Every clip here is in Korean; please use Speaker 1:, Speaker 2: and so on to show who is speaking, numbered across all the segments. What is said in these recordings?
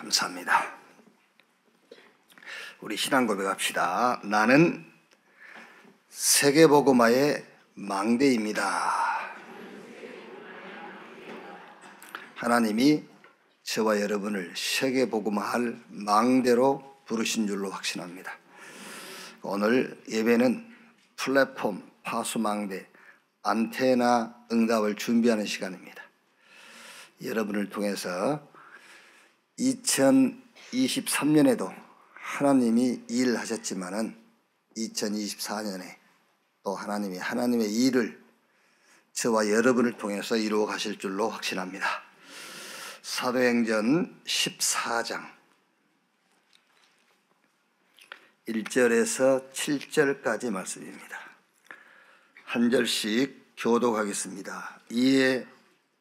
Speaker 1: 감사합니다. 우리 신앙 고백합시다. 나는 세계복음화의 망대입니다. 하나님이 저와 여러분을 세계복음화할 망대로 부르신 줄로 확신합니다. 오늘 예배는 플랫폼 파수망대 안테나 응답을 준비하는 시간입니다. 여러분을 통해서 2023년에도 하나님이 일하셨지만은 2024년에 또 하나님의 일을 저와 여러분을 통해서 이루어 가실 줄로 확신합니다. 사도행전 14장 1절에서 7절까지 말씀입니다. 한 절씩 교독하겠습니다. 이에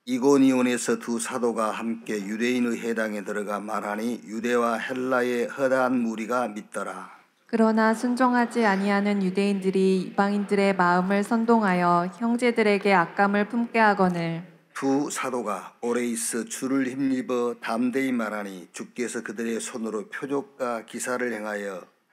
Speaker 1: 이고니온에서 두 사도가 함께 유대인의 회당에 들어가 말하니 유대와 헬라의 허다한 무리가 믿더라.
Speaker 2: 그러나 순종하지 아니하는 유대인들이 이방인들의 마음을 선동하여 형제들에게 악감을 품게 하거늘
Speaker 1: 두 사도가 오래 있어 주를 힘입어 담대히 말하니 주께서 그들의 손으로 표적과 기사를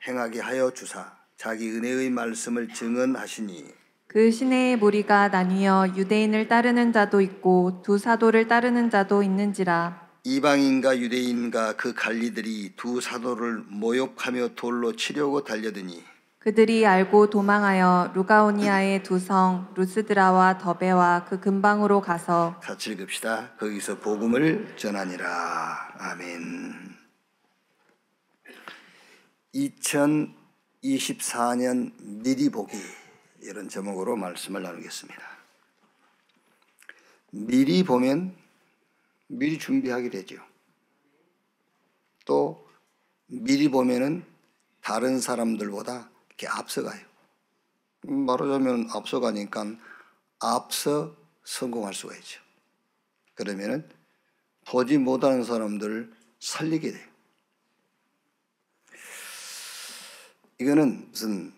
Speaker 1: 행하게 하여 주사 자기 은혜의 말씀을 증언하시니
Speaker 2: 그 시내의 무리가 나뉘어 유대인을 따르는 자도 있고 두 사도를 따르는 자도 있는지라.
Speaker 1: 이방인과 유대인과 그 관리들이 두 사도를 모욕하며 돌로 치려고 달려드니
Speaker 2: 그들이 알고 도망하여 루가오니아의 두 성 루스드라와 더베와 그 근방으로 가서
Speaker 1: 같이 읽읍시다. 거기서 복음을 전하니라. 아멘. 2024년 미리 보기, 이런 제목으로 말씀을 나누겠습니다. 미리 보면 미리 준비하게 되죠. 또 미리 보면은 다른 사람들보다 이렇게 앞서가요. 말하자면 앞서가니까 앞서 성공할 수가 있죠. 그러면은 보지 못하는 사람들을 살리게 돼요. 이거는 무슨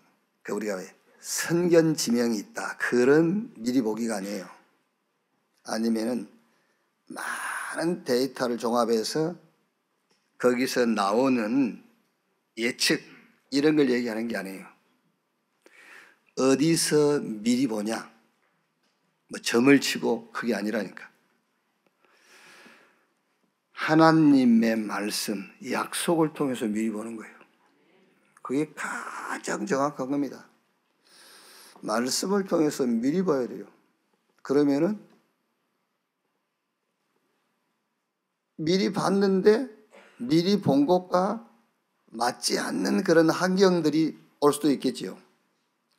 Speaker 1: 우리가 선견 지명이 있다, 그런 미리 보기가 아니에요. 아니면은 많은 데이터를 종합해서 거기서 나오는 예측, 이런 걸 얘기하는 게 아니에요. 어디서 미리 보냐, 뭐 점을 치고, 그게 아니라니까. 하나님의 말씀, 약속을 통해서 미리 보는 거예요. 그게 가장 정확한 겁니다. 말씀을 통해서 미리 봐야 돼요. 그러면은 미리 봤는데 미리 본 것과 맞지 않는 그런 환경들이 올 수도 있겠지요.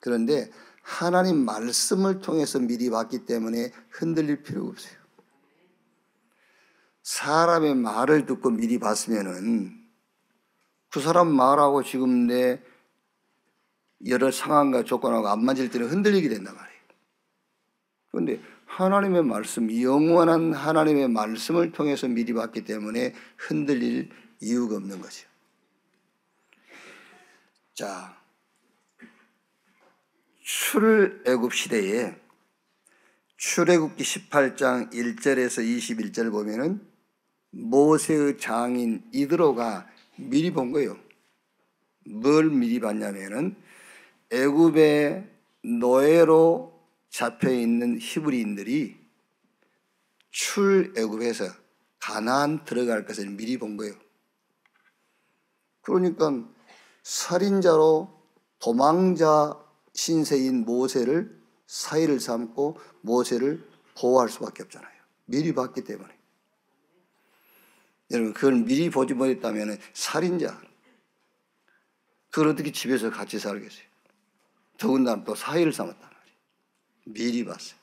Speaker 1: 그런데 하나님 말씀을 통해서 미리 봤기 때문에 흔들릴 필요가 없어요. 사람의 말을 듣고 미리 봤으면은 그 사람 말하고 지금 내 여러 상황과 조건하고 안 맞을 때는 흔들리게 된단 말이에요. 그런데 하나님의 말씀, 영원한 하나님의 말씀을 통해서 미리 봤기 때문에 흔들릴 이유가 없는 거죠. 자, 출애굽 시대에 출애굽기 18장 1절에서 21절 보면은 모세의 장인 이드로가 미리 본 거예요. 뭘 미리 봤냐면은 애굽의 노예로 잡혀있는 히브리인들이 출애굽해서 가나안 들어갈 것을 미리 본 거예요. 그러니까 살인자로 도망자 신세인 모세를 사이를 삼고 모세를 보호할 수밖에 없잖아요. 미리 봤기 때문에. 여러분, 그걸 미리 보지 못했다면 살인자, 그걸 어떻게 집에서 같이 살겠어요? 더군다나 또 사이를 삼았단 말이에요. 미리 봤어요.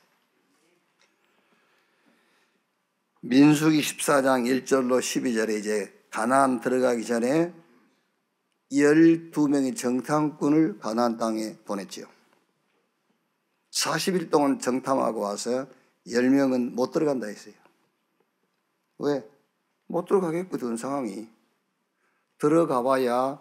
Speaker 1: 민수기 14장 1절로 12절에 이제 가나안 들어가기 전에 12명의 정탐꾼을 가나안 땅에 보냈지요. 40일 동안 정탐하고 와서 10명은 못 들어간다 했어요. 왜? 못 들어가겠거든, 상황이. 들어가 봐야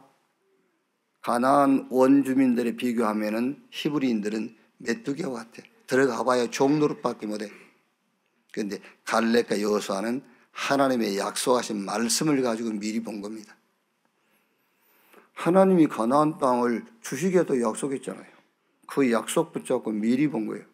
Speaker 1: 가나안 원주민들에 비교하면은 히브리인들은 메뚜기와 같아. 들어가 봐야 종노릇밖에 못해. 그런데 갈렙과 여호수아는 하나님의 약속하신 말씀을 가지고 미리 본 겁니다. 하나님이 가나안 땅을 주시겠다고 약속했잖아요. 그 약속 붙잡고 미리 본 거예요.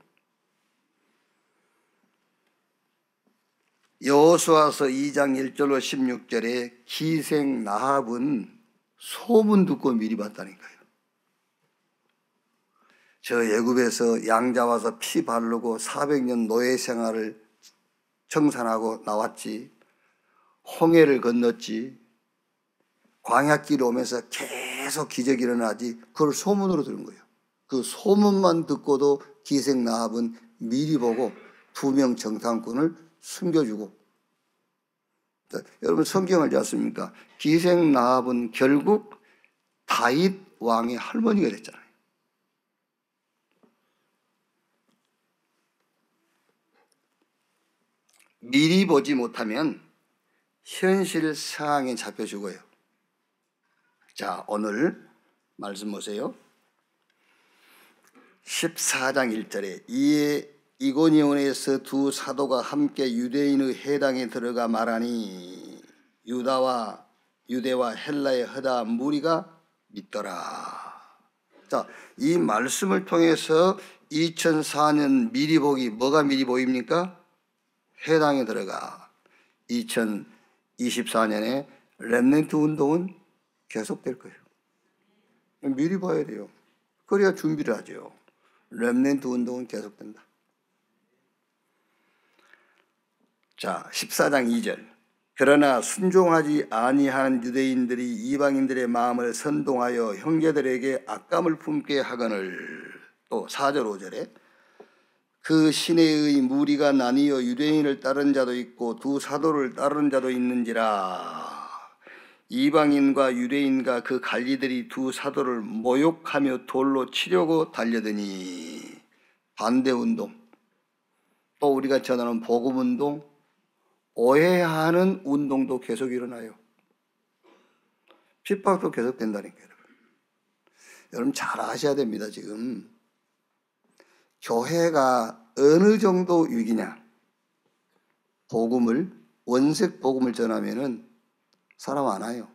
Speaker 1: 여호수아서 2장 1절로 16절에 기생 라합은 소문 듣고 미리 봤다니까요. 저 애굽에서 양 잡아서 피 바르고 400년 노예 생활을 청산하고 나왔지. 홍해를 건넜지. 광야길 오면서 계속 기적이 일어나지. 그걸 소문으로 들은 거예요. 그 소문만 듣고도 기생 라합은 미리 보고 2명 정탐꾼을 숨겨주고. 여러분 성경 알지 않습니까? 기생 라합은 결국 다윗 왕의 할머니가 됐잖아요. 미리 보지 못하면 현실 상황에 잡혀 죽어요. 자, 오늘 말씀 보세요. 14장 1절에 이에 이고니온에서 두 사도가 함께 유대인의 회당에 들어가 말하니 유대와 헬라의 허다 무리가 믿더라. 자, 이 말씀을 통해서 2004년 미리 보기, 뭐가 미리 보입니까? 회당에 들어가. 2024년에 렘넌트 운동은 계속될 거예요. 미리 봐야 돼요. 그래야 준비를 하죠. 렘넌트 운동은 계속된다. 자, 14장 2절. 그러나 순종하지 아니하는 유대인들이 이방인들의 마음을 선동하여 형제들에게 악감을 품게 하거늘. 또 4절 5절에 그 시내의 무리가 나뉘어 유대인을 따른 자도 있고 두 사도를 따르는 자도 있는지라. 이방인과 유대인과 그 관리들이 두 사도를 모욕하며 돌로 치려고 달려드니. 반대운동, 또 우리가 전하는 복음운동, 오해하는 운동도 계속 일어나요. 핍박도 계속 된다니까요. 여러분 잘 아셔야 됩니다. 지금 교회가 어느 정도 위기냐. 복음을, 원색 복음을 전하면은 사람 안 와요.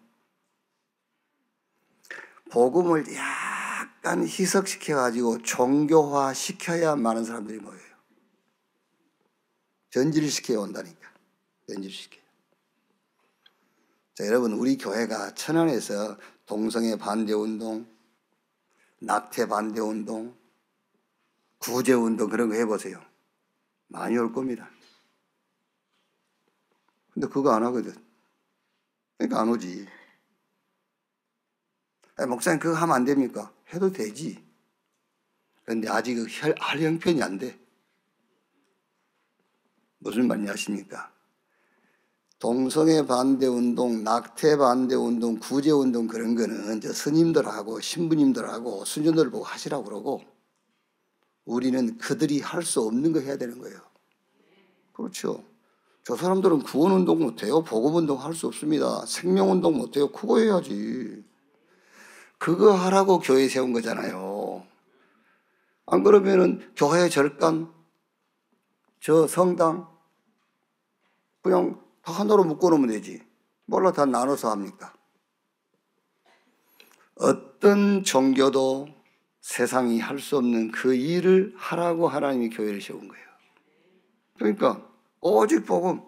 Speaker 1: 복음을 약간 희석시켜가지고 종교화 시켜야 많은 사람들이 모여요. 전질시켜 온다니까. 전질시켜요. 자, 여러분 우리 교회가 천안에서 동성애 반대운동, 낙태 반대운동, 구제운동 그런 거 해보세요. 많이 올 겁니다. 근데 그거 안 하거든. 그러니까 안 오지. 목사님 그거 하면 안 됩니까? 해도 되지. 그런데 아직 할 형편이 안 돼. 무슨 말인지 아십니까? 동성애 반대운동, 낙태 반대운동, 구제운동 그런 거는 저 스님들하고 신부님들하고 수녀들 보고 하시라고 그러고 우리는 그들이 할 수 없는 거 해야 되는 거예요. 그렇죠. 저 사람들은 구원운동 못해요. 복음운동 할 수 없습니다. 생명운동 못해요. 그거 해야지. 그거 하라고 교회 세운 거잖아요. 안 그러면은 교회 절간, 저 성당 그냥 다 하나로 묶어놓으면 되지. 뭘로 다 나눠서 합니까? 어떤 종교도 세상이 할 수 없는 그 일을 하라고 하나님이 교회를 세운 거예요. 그러니까 오직 복음.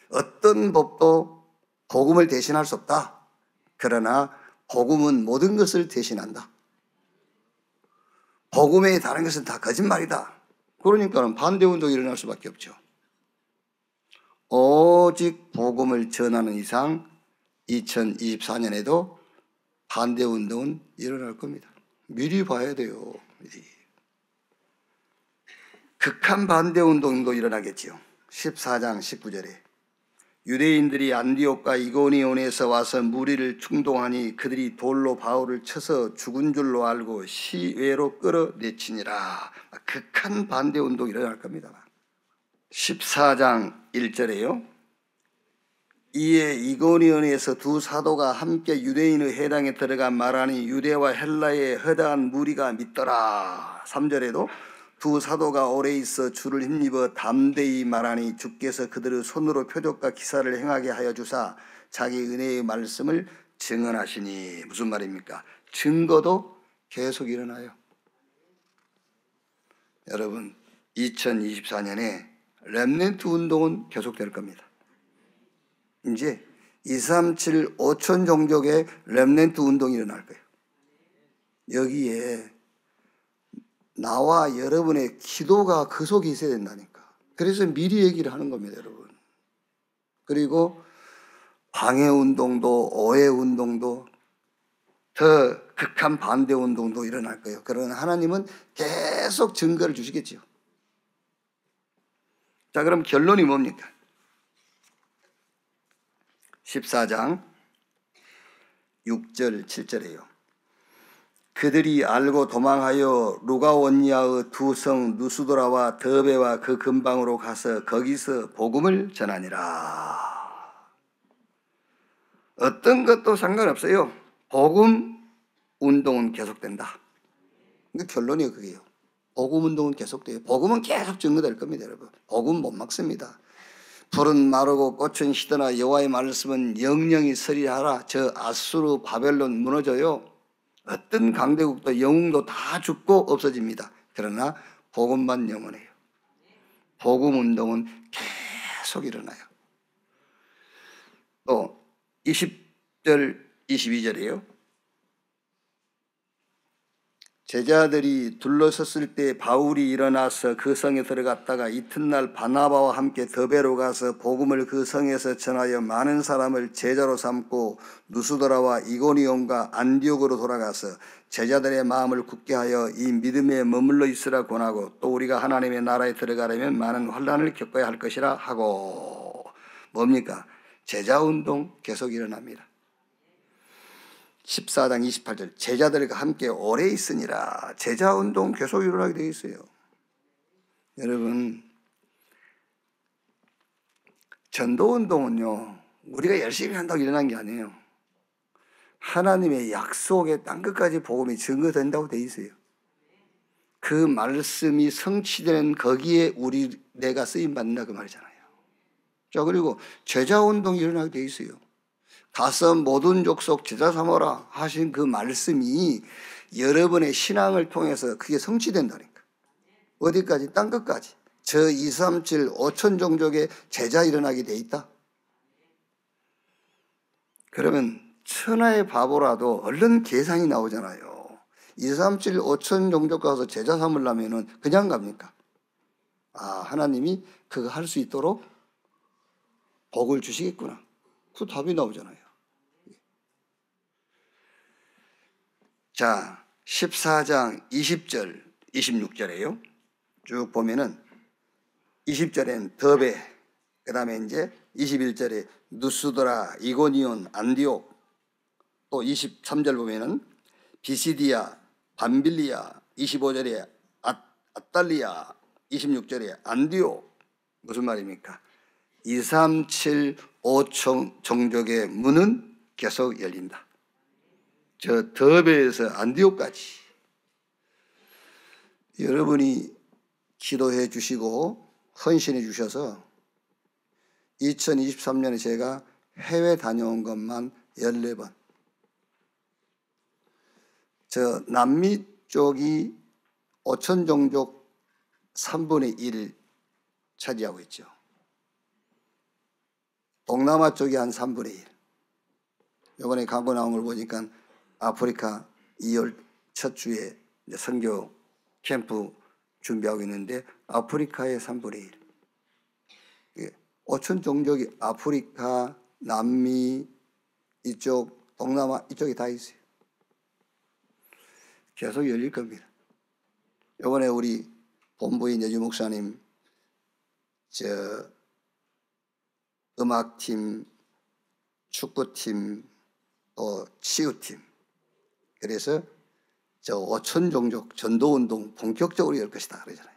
Speaker 1: 어떤 법도 복음을 대신할 수 없다. 그러나 복음은 모든 것을 대신한다. 복음에 다른 것은 다 거짓말이다. 그러니까 반대운동이 일어날 수밖에 없죠. 오직 복음을 전하는 이상 2024년에도 반대운동은 일어날 겁니다. 미리 봐야 돼요. 미리. 극한 반대운동도 일어나겠지요. 14장 19절에 유대인들이 안디옥과 이고니온에서 와서 무리를 충동하니 그들이 돌로 바울을 쳐서 죽은 줄로 알고 시외로 끌어내치니라. 극한 반대운동이 일어날 겁니다. 14장 1절에요. 이에 이고니온에서 두 사도가 함께 유대인의 회당에 들어가 말하니 유대와 헬라의 허다한 무리가 믿더라. 3절에도 두 사도가 오래 있어 주를 힘입어 담대히 말하니 주께서 그들의 손으로 표적과 기사를 행하게 하여 주사 자기 은혜의 말씀을 증언하시니. 무슨 말입니까? 증거도 계속 일어나요. 여러분, 2024년에 렘넌트 운동은 계속될 겁니다. 이제 237 5천 종족의 렘넌트 운동이 일어날 거예요. 여기에 나와 여러분의 기도가 그 속에 있어야 된다니까. 그래서 미리 얘기를 하는 겁니다, 여러분. 그리고 방해 운동도 오해 운동도 더 극한 반대 운동도 일어날 거예요. 그러나 하나님은 계속 증거를 주시겠죠. 자, 그럼 결론이 뭡니까? 14장 6절 7절이에요. 그들이 알고 도망하여 루가온니아의 두 성 누수도라와 더베와 그 근방으로 가서 거기서 복음을 전하니라. 어떤 것도 상관없어요. 복음 운동은 계속된다. 그러니까 결론이 그게요. 복음 운동은 계속돼요. 복음은 계속 증거될 겁니다, 여러분. 복음 못 막습니다. 풀은 마르고 꽃은 시드나 여호와의 말씀은 영영이 서리하라. 저 아수르 바벨론 무너져요. 어떤 강대국도 영웅도 다 죽고 없어집니다. 그러나 복음만 영원해요. 복음 운동은 계속 일어나요. 또 20절 22절이에요. 제자들이 둘러섰을 때 바울이 일어나서 그 성에 들어갔다가 이튿날 바나바와 함께 더베로 가서 복음을 그 성에서 전하여 많은 사람을 제자로 삼고 누스도라와 이고니온과 안디옥으로 돌아가서 제자들의 마음을 굳게 하여 이 믿음에 머물러 있으라 권하고 또 우리가 하나님의 나라에 들어가려면 많은 환난을 겪어야 할 것이라 하고. 뭡니까? 제자운동 계속 일어납니다. 14장 28절 제자들과 함께 오래 있으니라. 제자운동 계속 일어나게 되어 있어요. 여러분, 전도운동은요 우리가 열심히 한다고 일어난 게 아니에요. 하나님의 약속의 땅끝까지 복음이 증거된다고 되어 있어요. 그 말씀이 성취되는 거기에 내가 쓰임받는다 그 말이잖아요. 자, 그리고 제자운동이 일어나게 되어 있어요. 가서 모든 족속 제자 삼으라 하신 그 말씀이 여러분의 신앙을 통해서 그게 성취된다니까. 어디까지? 땅끝까지. 저 237 5천 종족의 제자 일어나게 돼 있다. 그러면 천하의 바보라도 얼른 계산이 나오잖아요. 237 5천 종족 가서 제자 삼으려면 그냥 갑니까? 하나님이 그거 할 수 있도록 복을 주시겠구나. 그 답이 나오잖아요. 자, 14장 20절, 26절이에요. 쭉 보면은 20절엔 더베, 그 다음에 이제 21절에 누스도라, 이고니온, 안디옥, 또 23절 보면은 비시디아, 밤빌리아, 25절에 아탈리아, 26절에 안디옥. 무슨 말입니까? 237 5천 종족의 문은 계속 열린다. 저 더베에서 안디옥까지 여러분이 기도해 주시고 헌신해 주셔서 2023년에 제가 해외 다녀온 것만 14번. 저 남미 쪽이 5천 종족 3분의 1 차지하고 있죠. 동남아 쪽이 한 3분의 1. 이번에 광고 나온 걸 보니까 아프리카 2월 첫 주에 선교 캠프 준비하고 있는데 아프리카의 3분의 1. 5천 종족이 아프리카, 남미, 이쪽, 동남아 이쪽에 다 있어요. 계속 열릴 겁니다. 이번에 우리 본부인 여주 목사님 음악팀, 축구팀, 또 치유팀. 그래서 저 5천 종족 전도운동 본격적으로 열 것이다 그러잖아요.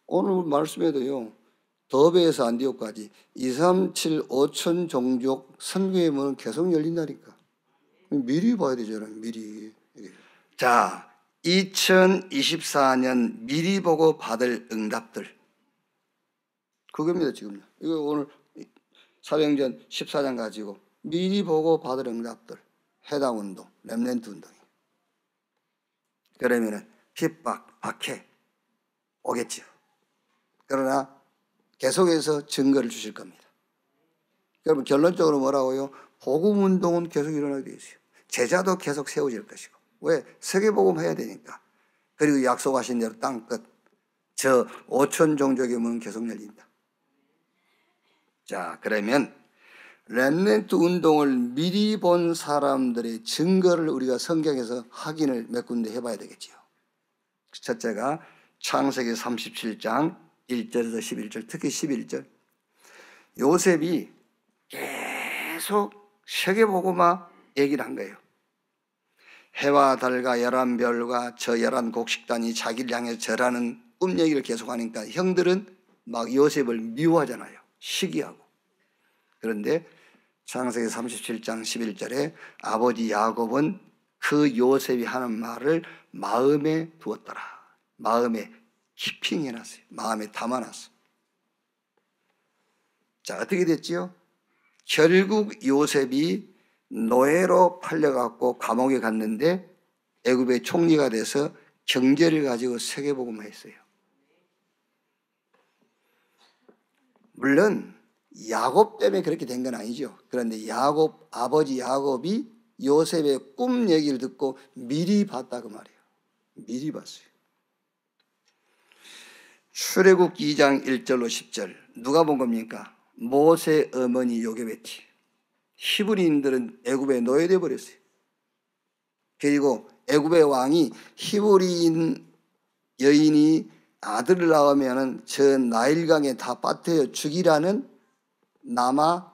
Speaker 1: 오늘 말씀에도요. 더베에서 안디옥까지 237 5천 종족 선교의 문은 계속 열린다니까. 미리 봐야 되잖아요. 미리. 자, 2024년 미리 보고 받을 응답들. 그겁니다, 지금요. 이거 오늘 사도행전 14장 가지고 미리 보고 받을 응답들. 해당 운동, 렘넌트 운동이. 그러면은 핍박, 박해 오겠죠. 그러나 계속해서 증거를 주실 겁니다. 여러분 결론적으로 뭐라고요? 복음 운동은 계속 일어나게 되어 있어요. 제자도 계속 세워질 것이고. 왜? 세계복음 해야 되니까. 그리고 약속하신 대로 땅끝 저 5천 종족의 문은 계속 열린다. 자, 그러면 렘넌트 운동을 미리 본 사람들의 증거를 우리가 성경에서 확인을 몇 군데 해봐야 되겠지요. 첫째가 창세기 37장 1절에서 11절, 특히 11절. 요셉이 계속 세계복음화 얘기를 한 거예요. 해와 달과 11별과 저 11곡식단이 자기를 향해 절하는 꿈 얘기를 계속하니까 형들은 막 요셉을 미워하잖아요. 시기하고. 그런데 창세기 37장 11절에 아버지 야곱은 그 요셉이 하는 말을 마음에 두었더라. 마음에 깊이 해놨어요. 마음에 담아놨어요. 자, 어떻게 됐지요? 결국 요셉이 노예로 팔려갖고 감옥에 갔는데 애굽의 총리가 돼서 경제를 가지고 세계복음을 했어요. 물론 야곱 때문에 그렇게 된 건 아니죠. 그런데 아버지 야곱이 요셉의 꿈 얘기를 듣고 미리 봤다 그 말이에요. 미리 봤어요. 출애굽기 2장 1절로 10절 누가 본 겁니까? 모세 어머니 요게베티. 히브리인들은 애굽에 노예돼 버렸어요. 그리고 애굽의 왕이 히브리인 여인이 아들을 낳으면 저 나일강에 다 빠뜨려 죽이라는 남아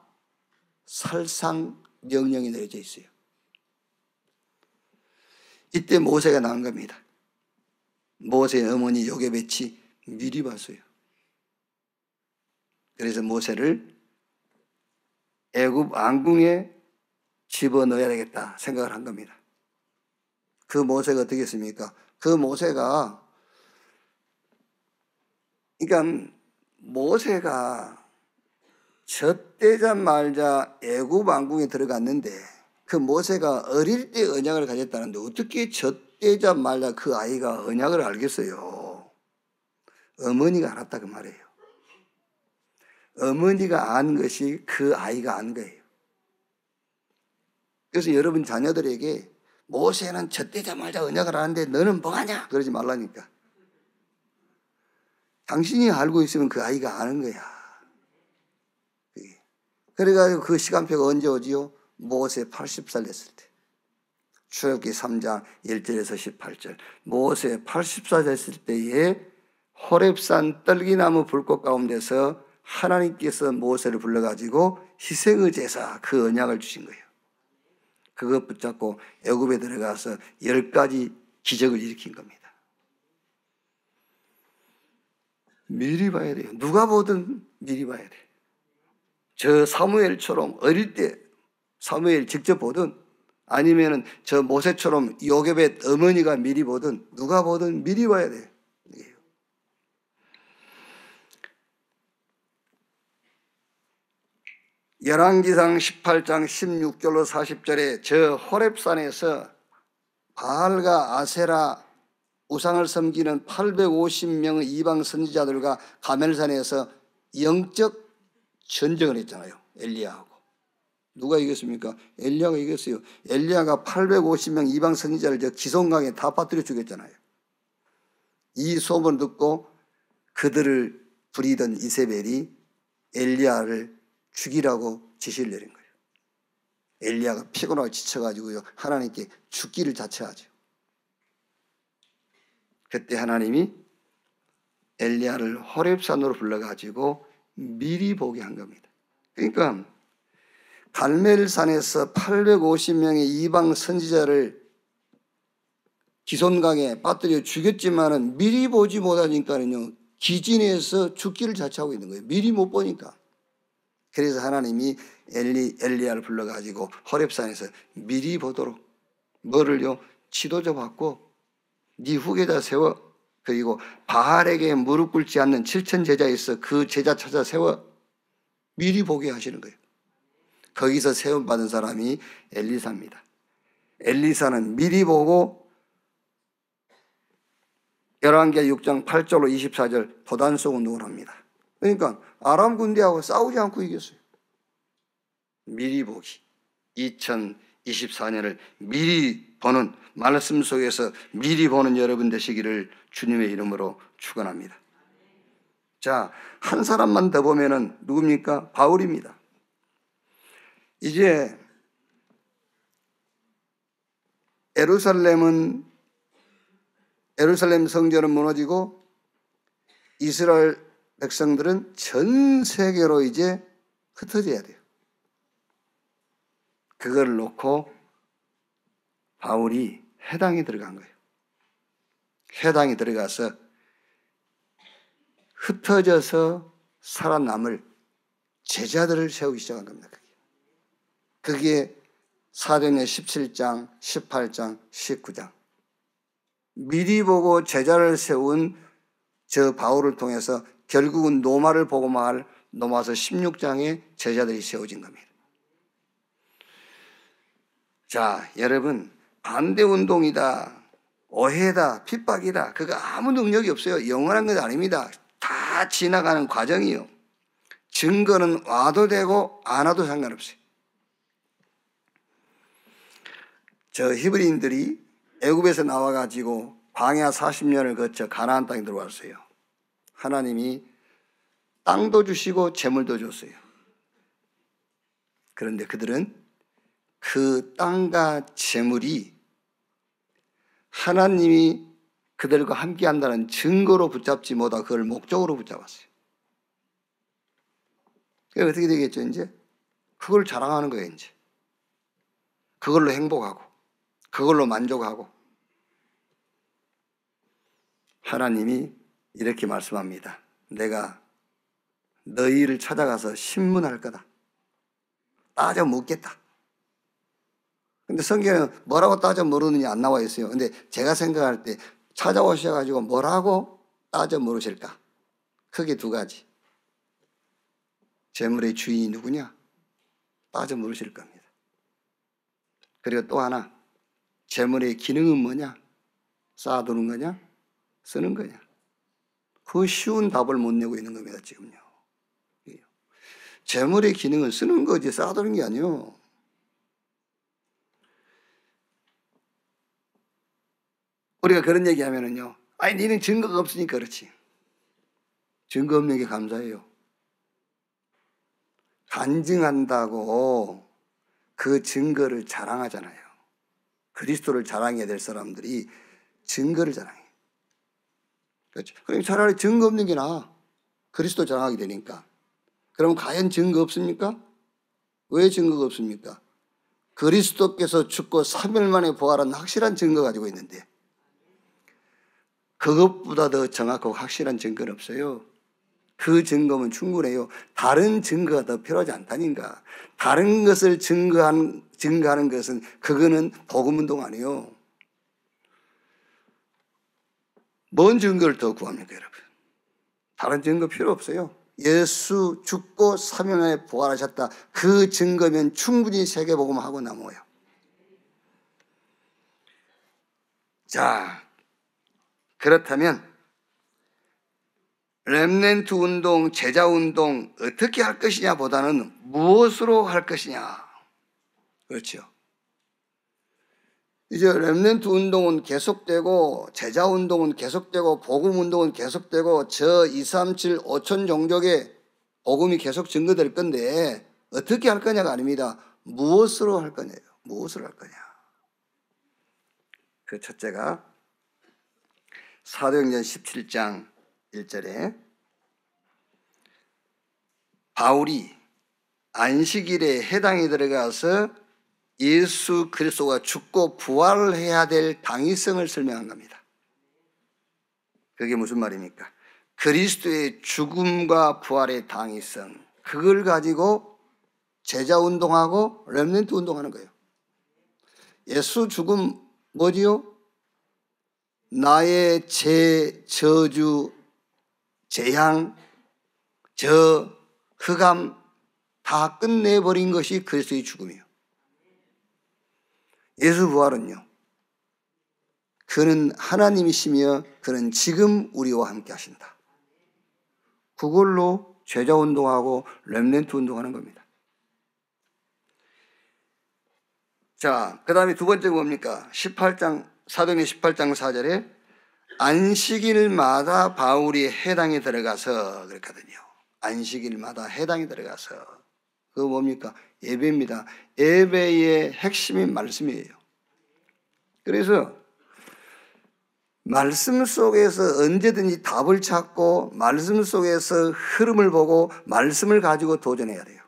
Speaker 1: 살상 명령이 내려져 있어요. 이때 모세가 나온 겁니다. 모세의 어머니 요게벳이 미리 봤어요. 그래서 모세를 애굽 왕궁에 집어넣어야 되겠다 생각을 한 겁니다. 그 모세가 어떻게 했습니까? 그 모세가 그러니까 모세가 젖대자 말자 애굽 왕궁에 들어갔는데 그 모세가 어릴 때 언약을 가졌다는데 어떻게 젖대자 말자 그 아이가 언약을 알겠어요? 어머니가 알았다 그 말이에요. 어머니가 안 것이 그 아이가 안 거예요. 그래서 여러분 자녀들에게 모세는 젖대자 말자 언약을 아는데 너는 뭐하냐? 그러지 말라니까. 당신이 알고 있으면 그 아이가 아는 거야. 그래가지고 그 시간표가 언제 오지요? 모세 80살 됐을 때. 출애굽기 3장 1절에서 18절. 모세 80살 됐을 때에 호렙산 떨기나무 불꽃 가운데서 하나님께서 모세를 불러가지고 희생의 제사 그 언약을 주신 거예요. 그것 붙잡고 애굽에 들어가서 10가지 기적을 일으킨 겁니다. 미리 봐야 돼요. 누가 보든 미리 봐야 돼요. 저 사무엘처럼 어릴 때 사무엘 직접 보든 아니면은 저 모세처럼 요게벳 어머니가 미리 보든 누가 보든 미리 봐야 돼요. 열왕기상 18장 16절로 40절에 저 호렙산에서 바알과 아세라 우상을 섬기는 850명의 이방 선지자들과 가멜산에서 영적 전쟁을 했잖아요. 엘리야하고. 누가 이겼습니까? 엘리야가 이겼어요. 엘리야가 850명 이방 선지자를 저 기손강에 다 빠뜨려 죽였잖아요. 이 소문을 듣고 그들을 부리던 이세벨이 엘리야를 죽이라고 지시를 내린 거예요. 엘리야가 피곤하고 지쳐가지고요. 하나님께 죽기를 자처하죠. 그때 하나님이 엘리야를 호렙산으로 불러가지고 미리 보게 한 겁니다. 그러니까 갈멜산에서 850명의 이방 선지자를 기손강에 빠뜨려 죽였지만은 미리 보지 못하니까는요. 기진에서 죽기를 자처하고 있는 거예요. 미리 못 보니까. 그래서 하나님이 엘리야를 불러가지고 호렙산에서 미리 보도록 뭐를요? 지도자 받고 네 후계자 세워. 그리고 바알에게 무릎 꿇지 않는 7천 제자 있어. 그 제자 찾아 세워. 미리 보게 하시는 거예요. 거기서 세움받은 사람이 엘리사입니다. 엘리사는 미리 보고 열왕기하 6장 8절로 24절 도단속 운동을 합니다. 그러니까 아람 군대하고 싸우지 않고 이겼어요. 미리 보기. 2024년을 미리 보는, 말씀 속에서 미리 보는 여러분 되시기를 주님의 이름으로 축원합니다. 자, 한 사람만 더 보면은 누굽니까? 바울입니다. 이제 예루살렘 성전은 무너지고 이스라엘 백성들은 전 세계로 이제 흩어져야 돼요. 그걸 놓고 바울이 회당에 들어간 거예요. 회당에 들어가서 흩어져서 살아남을 제자들을 세우기 시작한 겁니다. 그게 사도행전 17장, 18장, 19장. 미리 보고 제자를 세운 저 바울을 통해서 결국은 노마를 보고 말 노마서 16장에 제자들이 세워진 겁니다. 자, 여러분, 반대운동이다, 오해다, 핍박이다, 그거 아무 능력이 없어요. 영원한 것 아닙니다. 다 지나가는 과정이요. 증거는 와도 되고 안 와도 상관없어요. 저 히브리인들이 애굽에서 나와가지고 광야 40년을 거쳐 가나안 땅에 들어왔어요. 하나님이 땅도 주시고 재물도 줬어요. 그런데 그들은 그 땅과 재물이 하나님이 그들과 함께 한다는 증거로 붙잡지 못하고 그걸 목적으로 붙잡았어요. 그게 어떻게 되겠죠, 이제? 그걸 자랑하는 거예요, 이제. 그걸로 행복하고, 그걸로 만족하고. 하나님이 이렇게 말씀합니다. 내가 너희를 찾아가서 신문할 거다. 따져 묻겠다. 근데 성경에 뭐라고 따져 물으느냐 안 나와 있어요. 근데 제가 생각할 때 찾아오셔가지고 뭐라고 따져 물으실까? 크게 두 가지. 재물의 주인이 누구냐? 따져 물으실 겁니다. 그리고 또 하나, 재물의 기능은 뭐냐? 쌓아두는 거냐? 쓰는 거냐? 그 쉬운 답을 못 내고 있는 겁니다, 지금요. 재물의 기능은 쓰는 거지 쌓아두는 게 아니에요. 우리가 그런 얘기 하면은요, 아니, 니는 증거가 없으니까 그렇지. 증거 없는 게 감사해요. 간증한다고 그 증거를 자랑하잖아요. 그리스도를 자랑해야 될 사람들이 증거를 자랑해. 그렇죠. 그럼 차라리 증거 없는 게 나아. 그리스도 자랑하게 되니까. 그럼 과연 증거 없습니까? 왜 증거가 없습니까? 그리스도께서 죽고 3일 만에 부활한 확실한 증거 가지고 있는데 그것보다 더 정확하고 확실한 증거는 없어요. 그 증거면 충분해요. 다른 증거가 더 필요하지 않다니까. 다른 것을 증거하는 것은 그거는 복음운동 아니에요. 뭔 증거를 더 구합니까, 여러분? 다른 증거 필요 없어요. 예수 죽고 3일 만에 부활하셨다. 그 증거면 충분히 세계복음하고 남아요. 자, 그렇다면 렘넌트 운동, 제자 운동 어떻게 할 것이냐 보다는 무엇으로 할 것이냐. 그렇죠. 이제 렘넌트 운동은 계속되고 제자 운동은 계속되고 복음 운동은 계속되고 저 237, 5천 종족의 복음이 계속 증거될 건데 어떻게 할 거냐가 아닙니다. 무엇으로 할 거냐요. 무엇으로 할 거냐. 그 첫째가 사도행전 17장 1절에 바울이 안식일에 회당에 들어가서 예수 그리스도가 죽고 부활을 해야 될 당위성을 설명한 겁니다. 그게 무슨 말입니까? 그리스도의 죽음과 부활의 당위성, 그걸 가지고 제자 운동하고 렘넌트 운동하는 거예요. 예수 죽음 뭐지요? 나의 죄, 저주, 재앙, 흑암 다 끝내버린 것이 그리스도의 죽음이에요. 예수 부활은요, 그는 하나님이시며 그는 지금 우리와 함께 하신다. 그걸로 제자 운동하고 렘넌트 운동하는 겁니다. 자, 그 다음에 두 번째 뭡니까? 18장, 사도행전 18장 4절에 안식일마다 바울이 해당에 들어가서 그랬거든요. 안식일마다 해당에 들어가서. 그거 뭡니까? 예배입니다. 예배의 핵심이 말씀이에요. 그래서 말씀 속에서 언제든지 답을 찾고 말씀 속에서 흐름을 보고 말씀을 가지고 도전해야 돼요.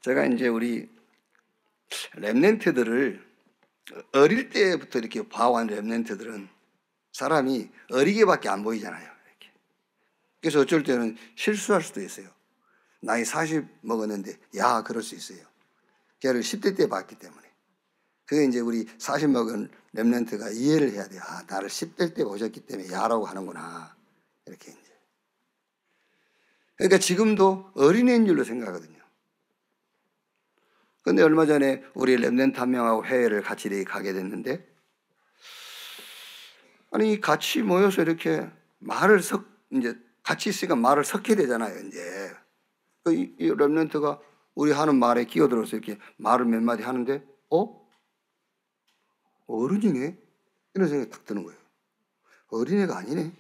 Speaker 1: 제가 이제 우리 렘넌트들을 어릴 때부터 이렇게 봐온 렘넌트들은 사람이 어리게밖에 안 보이잖아요. 이렇게. 그래서 어쩔 때는 실수할 수도 있어요. 나이 40 먹었는데 야 그럴 수 있어요. 걔를 10대 때 봤기 때문에. 그게 이제 우리 40 먹은 렘넌트가 이해를 해야 돼요. 아, 나를 10대 때 보셨기 때문에 야라고 하는구나. 이렇게 이제. 그러니까 지금도 어린애인 줄로 생각하거든요. 근데 얼마 전에 우리 렘넌트 한 명하고 해외를 같이 가게 됐는데, 아니, 같이 모여서 이렇게 이제 같이 있으니까 말을 섞게 되잖아요, 이제. 이 렘넌트가 우리 하는 말에 끼어들어서 이렇게 말을 몇 마디 하는데, 어른이네? 이런 생각이 딱 드는 거예요. 어린애가 아니네.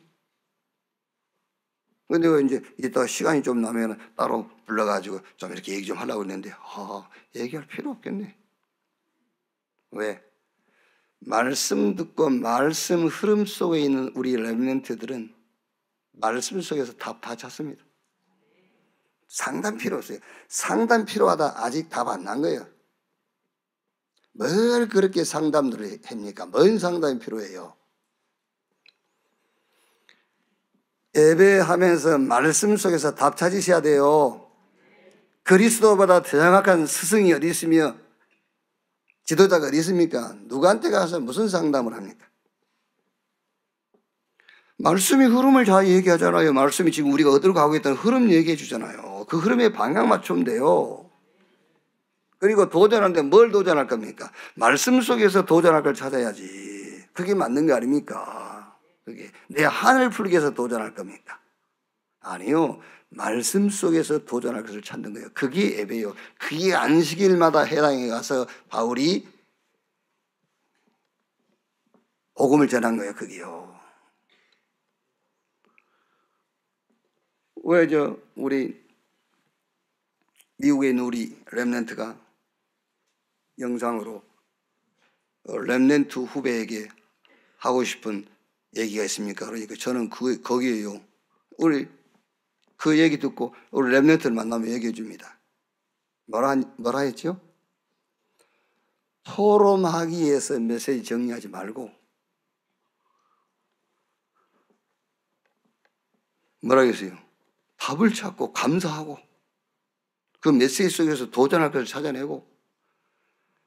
Speaker 1: 근데 이제 이따 시간이 좀 나면 따로 불러가지고 좀 이렇게 얘기 좀 하려고 했는데, 얘기할 필요 없겠네. 왜? 말씀 듣고 말씀 흐름 속에 있는 우리 렘넌트들은 말씀 속에서 답 다 찾습니다. 상담 필요 없어요. 상담 필요하다. 아직 답 안 난 거예요. 뭘 그렇게 상담들을 합니까? 뭔 상담이 필요해요? 예배하면서 말씀 속에서 답 찾으셔야 돼요. 그리스도보다 더 정확한 스승이 어디 있으며 지도자가 어디 있습니까? 누구한테 가서 무슨 상담을 합니까? 말씀이 흐름을 잘 얘기하잖아요. 말씀이 지금 우리가 어디로 가고 있다는 흐름 얘기해 주잖아요. 그 흐름에 방향 맞추면 돼요. 그리고 도전하는데 뭘 도전할 겁니까? 말씀 속에서 도전할 걸 찾아야지. 그게 맞는 거 아닙니까? 그게 내 한을 풀기 위해서 도전할 겁니까? 아니요. 말씀 속에서 도전할 것을 찾는 거예요. 그게 예배예요. 그게 안식일마다 해당에 가서 바울이 복음을 전한 거예요. 그게요. 왜 우리 미국에 있는 우리 렘넌트가 영상으로 렘넌트 후배에게 하고 싶은 얘기가 있습니까? 그러니까 저는 거기에요. 우리 그 얘기 듣고 우리 렘넌트를 만나면 얘기해 줍니다. 뭐라 했죠? 토론하기 위해서 메시지 정리하지 말고 뭐라 했어요? 답을 찾고 감사하고 그 메시지 속에서 도전할 것을 찾아내고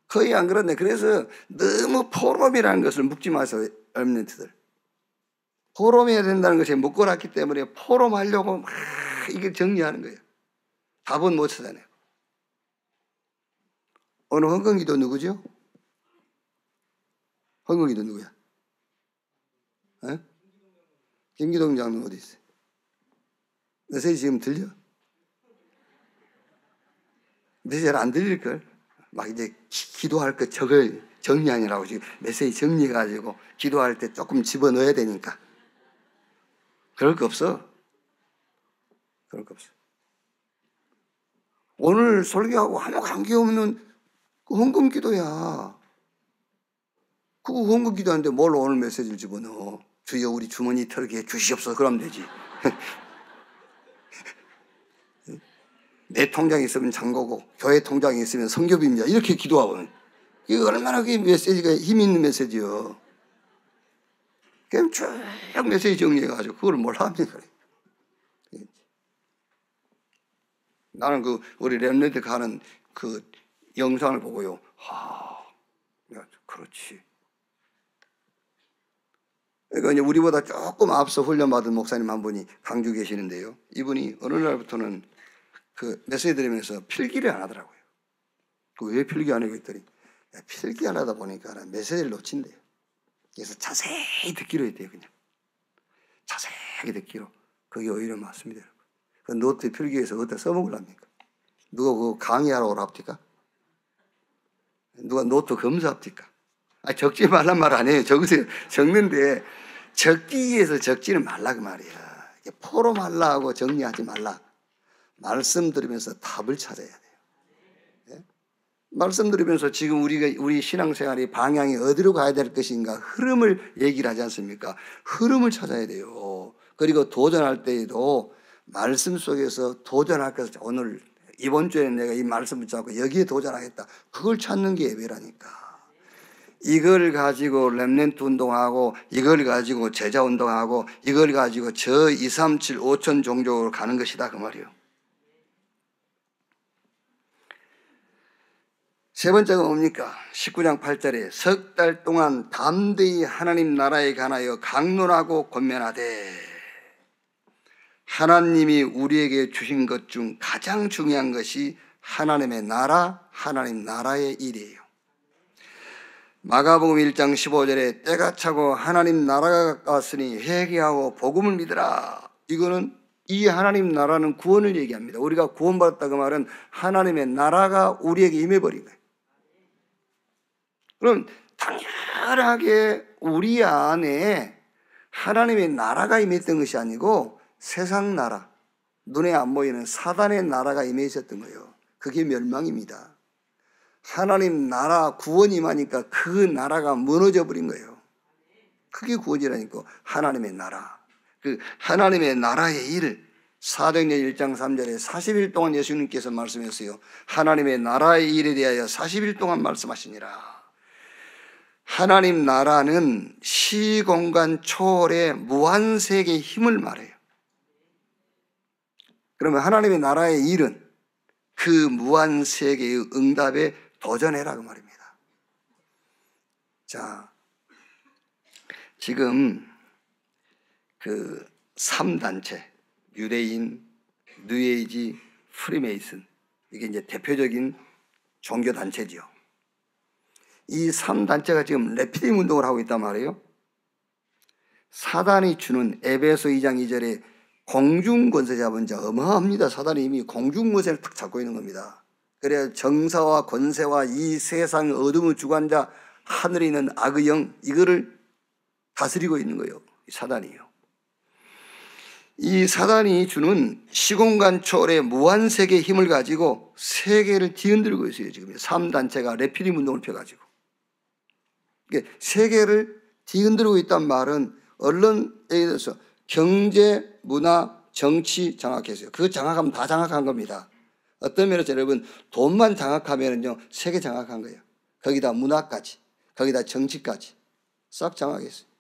Speaker 1: 거의 안 그렇네. 그래서 너무 포럼이라는 것을 묻지 마세요. 렘넌트들. 포럼해야 된다는 것에 묶어놨기 때문에 포럼하려고 막 이게 정리하는 거예요. 답은 못 찾아내고. 오늘 헌금기도 누구죠? 헌금기도 누구야? 김기동 장로는 어디 있어요? 메시지 지금 들려? 메시지 잘 안 들릴걸? 막 이제 기도할 것 저걸 정리하느라고 지금 메시지 정리해가지고 기도할 때 조금 집어넣어야 되니까. 그럴 거 없어. 그럴 거 없어. 오늘 설교하고 아무 관계없는 그 헌금 기도야. 그거 헌금 기도하는데 뭘 오늘 메시지를 집어넣어. 주여 우리 주머니 털게 해 주시옵소서. 그러면 되지. 내 통장에 있으면 장고고 교회 통장에 있으면 성교비입니다. 이렇게 기도하고 이거 얼마나 그게 메시지가 힘 있는 메시지요. 그냥 쭉 메시지 정리해가지고 그걸 뭘 합니까? 나는 우리 렘넌트 가는 그 영상을 보고요. 야, 그렇지. 그러니까 이제 우리보다 조금 앞서 훈련받은 목사님 한 분이 강주 계시는데요. 이분이 어느 날부터는 그 메시지 들으면서 필기를 안 하더라고요. 왜 필기 안 하고 있더니 필기 안 하다 보니까 메시지를 놓친대요. 그래서 자세히 듣기로 했대요. 그냥 자세하게 듣기로. 그게 오히려 맞습니다. 그 노트 필기해서 어디다 써먹으랍니까? 누가 그거 강의하러 오랍니까? 누가 노트 검사합니까? 적지 말란 말 아니에요. 적으세요. 적는데 적기 위해서 적지는 말라 그 말이야. 포로 말라고 정리하지 말라. 말씀 들으면서 답을 찾아야 돼요. 예? 말씀 들으면서 지금 우리 신앙생활의 방향이 어디로 가야 될 것인가 흐름을 얘기를 하지 않습니까? 흐름을 찾아야 돼요. 그리고 도전할 때에도 말씀 속에서 도전할 것을 오늘 이번 주에는 내가 이 말씀을 잡고 여기에 도전하겠다. 그걸 찾는 게 예배라니까. 이걸 가지고 렘넌트 운동하고 이걸 가지고 제자 운동하고 이걸 가지고 저 2, 3, 7, 5천 종족으로 가는 것이다 그 말이에요. 세 번째가 뭡니까? 19장 8절에 석 달 동안 담대히 하나님 나라에 관하여 강론하고 권면하되. 하나님이 우리에게 주신 것 중 가장 중요한 것이 하나님의 나라, 하나님 나라의 일이에요. 마가복음 1장 15절에 때가 차고 하나님 나라가 가까웠으니 회개하고 복음을 믿으라. 이거는 이 하나님 나라는 구원을 얘기합니다. 우리가 구원받았다 그 말은 하나님의 나라가 우리에게 임해버린 거예요. 그럼 당연하게 우리 안에 하나님의 나라가 임했던 것이 아니고 세상 나라, 눈에 안 보이는 사단의 나라가 임해 있었던 거예요. 그게 멸망입니다. 하나님 나라 구원이 임하니까 그 나라가 무너져 버린 거예요. 그게 구원이라니까. 하나님의 나라. 그 하나님의 나라의 일, 사도행전 1장 3절에 40일 동안 예수님께서 말씀했어요. 하나님의 나라의 일에 대하여 40일 동안 말씀하시니라. 하나님 나라는 시공간 초월의 무한세계의 힘을 말해요. 그러면 하나님의 나라의 일은 그 무한세계의 응답에 도전해라 그 말입니다. 자, 지금 그 3단체 유대인, 뉴에이지, 프리메이슨 이게 이제 대표적인 종교 단체지요. 이 3단체가 지금 레피딩 운동을 하고 있단 말이에요. 사단이 주는 에베소 2장 2절에 공중권세 잡은 자 어마합니다. 사단이 이미 공중권세를 탁 잡고 있는 겁니다. 그래야 정사와 권세와 이 세상 어둠의 주관자 하늘에 있는 악의 영 이거를 다스리고 있는 거예요. 이 사단이요. 이 사단이 주는 시공간 초월의 무한세계의 힘을 가지고 세계를 뒤흔들고 있어요. 지금 3단체가 레피딩 운동을 펴가지고. 세계를 뒤흔들고 있단 말은 언론에 대해서 경제, 문화, 정치 장악했어요. 그거 장악하면 다 장악한 겁니다. 어떤 면에서 여러분 돈만 장악하면요 세계 장악한 거예요. 거기다 문화까지, 거기다 정치까지 싹 장악했어요.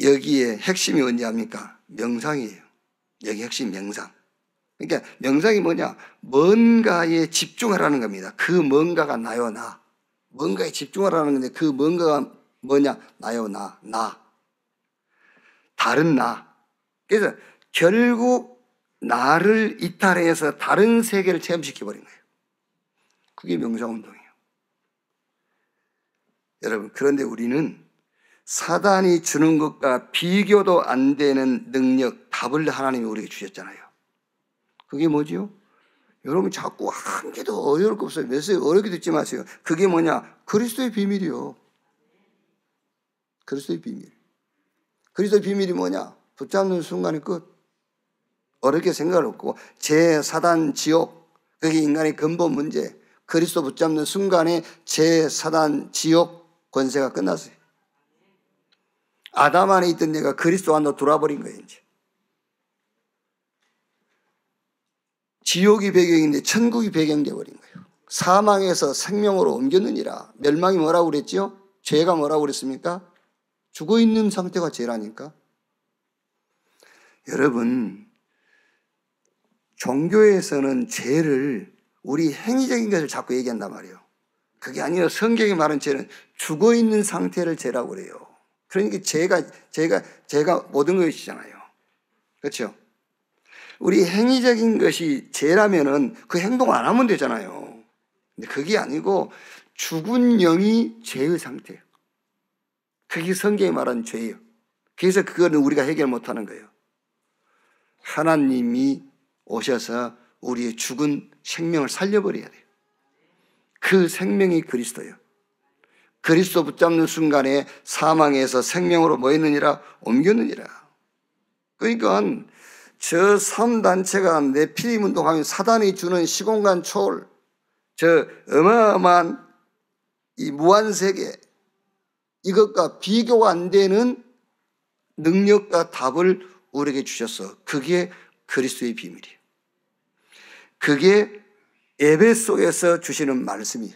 Speaker 1: 여기에 핵심이 뭔지 압니까? 명상이에요. 여기 핵심 명상. 그러니까 명상이 뭐냐? 뭔가에 집중하라는 겁니다. 그 뭔가가 나요, 나. 뭔가에 집중하라는 건데 그 뭔가가 뭐냐? 나요, 나. 다른 나. 그래서 결국 나를 이탈해서 다른 세계를 체험시켜버린 거예요. 그게 명상운동이에요. 여러분, 그런데 우리는 사단이 주는 것과 비교도 안 되는 능력, 답을 하나님이 우리에게 주셨잖아요. 그게 뭐지요? 여러분 자꾸 한 개도 어려울 거 없어요. 메시지 어렵게 듣지 마세요. 그게 뭐냐? 그리스도의 비밀이요. 그리스도의 비밀. 그리스도의 비밀이 뭐냐? 붙잡는 순간의 끝. 어렵게 생각을 없고 제4단 지옥, 그게 인간의 근본 문제. 그리스도 붙잡는 순간에 제4단 지옥 권세가 끝났어요. 아담 안에 있던 내가 그리스도 안으로 돌아버린 거예요. 이제. 지옥이 배경인데 천국이 배경돼 버린 거예요. 사망에서 생명으로 옮겼느니라. 멸망이 뭐라고 그랬지요? 죄가 뭐라고 그랬습니까? 죽어있는 상태가 죄라니까. 여러분, 종교에서는 죄를 우리 행위적인 것을 자꾸 얘기한단 말이에요. 그게 아니라 성경이 말하는 죄는 죽어 있는 상태를 죄라고 그래요. 그러니까 죄가 모든 것이잖아요. 그렇죠? 우리 행위적인 것이 죄라면은 그 행동을 안 하면 되잖아요. 근데 그게 아니고 죽은 영이 죄의 상태예요. 그게 성경이 말하는 죄예요. 그래서 그거는 우리가 해결 못하는 거예요. 하나님이 오셔서 우리의 죽은 생명을 살려버려야 돼요. 그 생명이 그리스도예요. 그리스도 붙잡는 순간에 사망에서 생명으로 뭐 했느니라? 옮겼느니라. 그러니까 저 3단체가 네피림 운동하면 사단이 주는 시공간 초월, 저 어마어마한 이 무한세계, 이것과 비교가 안 되는 능력과 답을 우리에게 주셨어. 그게 그리스도의 비밀이에요. 그게 예배 속에서 주시는 말씀이에요.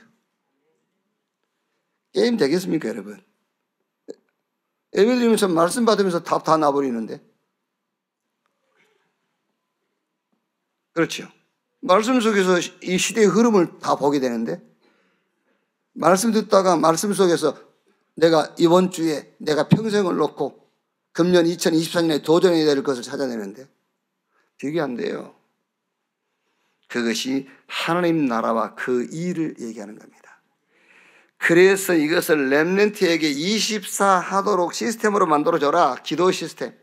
Speaker 1: 게임 되겠습니까, 여러분? 예배 드리면서 말씀 받으면서 답 다 나버리는데. 그렇죠. 말씀 속에서 이 시대의 흐름을 다 보게 되는데, 말씀 듣다가 말씀 속에서 내가 이번 주에 내가 평생을 놓고 금년 2024년에 도전해야 될 것을 찾아내는데 되게 안 돼요. 그것이 하나님 나라와 그 일을 얘기하는 겁니다. 그래서 이것을 렘넌트에게 24 하도록 시스템으로 만들어줘라. 기도 시스템.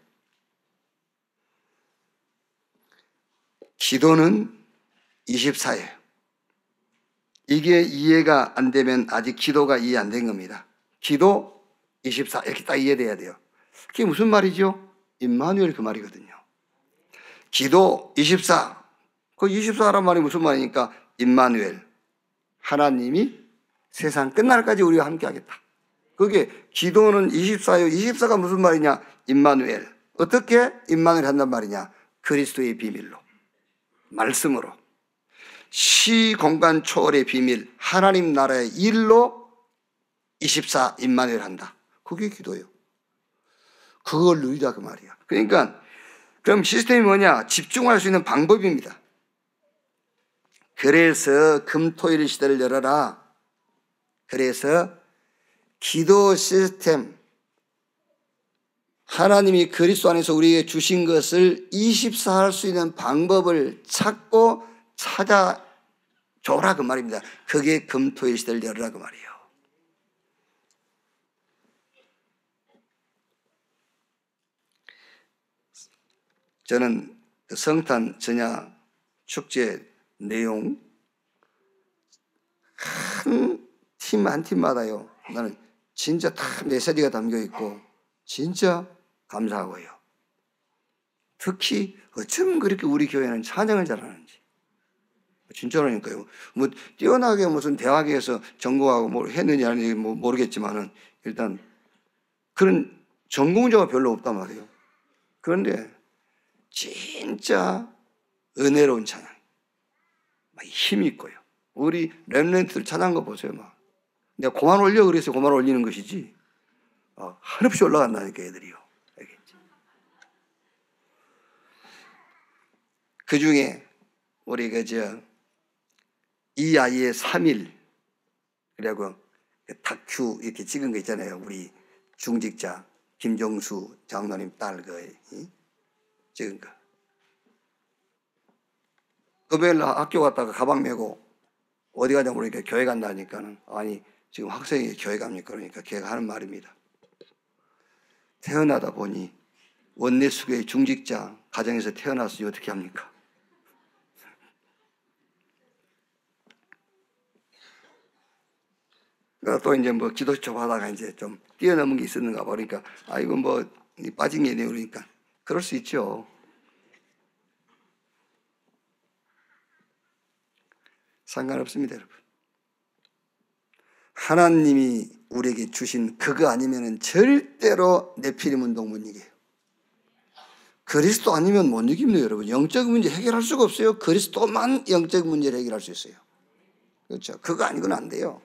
Speaker 1: 기도는 24예요. 이게 이해가 안 되면 아직 기도가 이해 안 된 겁니다. 기도 24 이렇게 딱 이해돼야 돼요. 그게 무슨 말이죠? 임마누엘 그 말이거든요. 기도 24. 그 24란 말이 무슨 말이니까 임마누엘. 하나님이 세상 끝날까지 우리와 함께 하겠다. 그게 기도는 24예요. 24가 무슨 말이냐? 임마누엘. 어떻게 임마누엘 한단 말이냐? 그리스도의 비밀로. 말씀으로. 시공간 초월의 비밀. 하나님 나라의 일로 24 임마누엘 한다. 그게 기도예요. 그걸 누리다 그 말이야. 그러니까 그럼 시스템이 뭐냐? 집중할 수 있는 방법입니다. 그래서 금토일 시대를 열어라. 그래서 기도 시스템, 하나님이 그리스도 안에서 우리에게 주신 것을 24 할 수 있는 방법을 찾고 찾아줘라 그 말입니다. 그게 금토일 시대를 열어라 그 말이에요. 저는 성탄 전야 축제 내용 한 팀 한 팀마다요. 나는 진짜 다 메시지가 담겨 있고 진짜 감사하고요. 특히 어쩜 그렇게 우리 교회는 찬양을 잘하는지. 진짜라니까요. 뭐 뛰어나게 무슨 대학에서 전공하고 뭘 했느냐 아니냐 뭐 모르겠지만은 일단 그런 전공자가 별로 없단 말이에요. 그런데 진짜 은혜로운 찬양, 힘이 있고요. 우리 렘넌트들 찬양한 거 보세요. 막 내가 고만 올려 그래서 고만 올리는 것이지 한없이 올라간다니까 애들이요. 알겠지? 그 중에 우리 이 아이의 3일 그리고 다큐 이렇게 찍은 거 있잖아요. 우리 중직자 김정수 장로님 딸 찍은 거. 금요일 날 학교 갔다가 가방 메고 어디 가냐고 그러니까 교회 간다니까는 아니 지금 학생이 교회 갑니까? 그러니까 걔가 하는 말입니다. 태어나다 보니 원내수교의 중직자 가정에서 태어났으니 어떻게 합니까? 또 이제 뭐 기도 좀 하다가 이제 좀 뛰어넘은 게 있었는가 보니까 이거 뭐 빠진 게 있네요. 그러니까 그럴 수 있죠. 상관없습니다, 여러분. 하나님이 우리에게 주신 그거 아니면은 절대로 네피림 운동 못 이겨요. 그리스도 아니면 못 이깁니다, 여러분. 영적 문제 해결할 수가 없어요. 그리스도만 영적 문제를 해결할 수 있어요. 그렇죠? 그거 아니고는 안 돼요.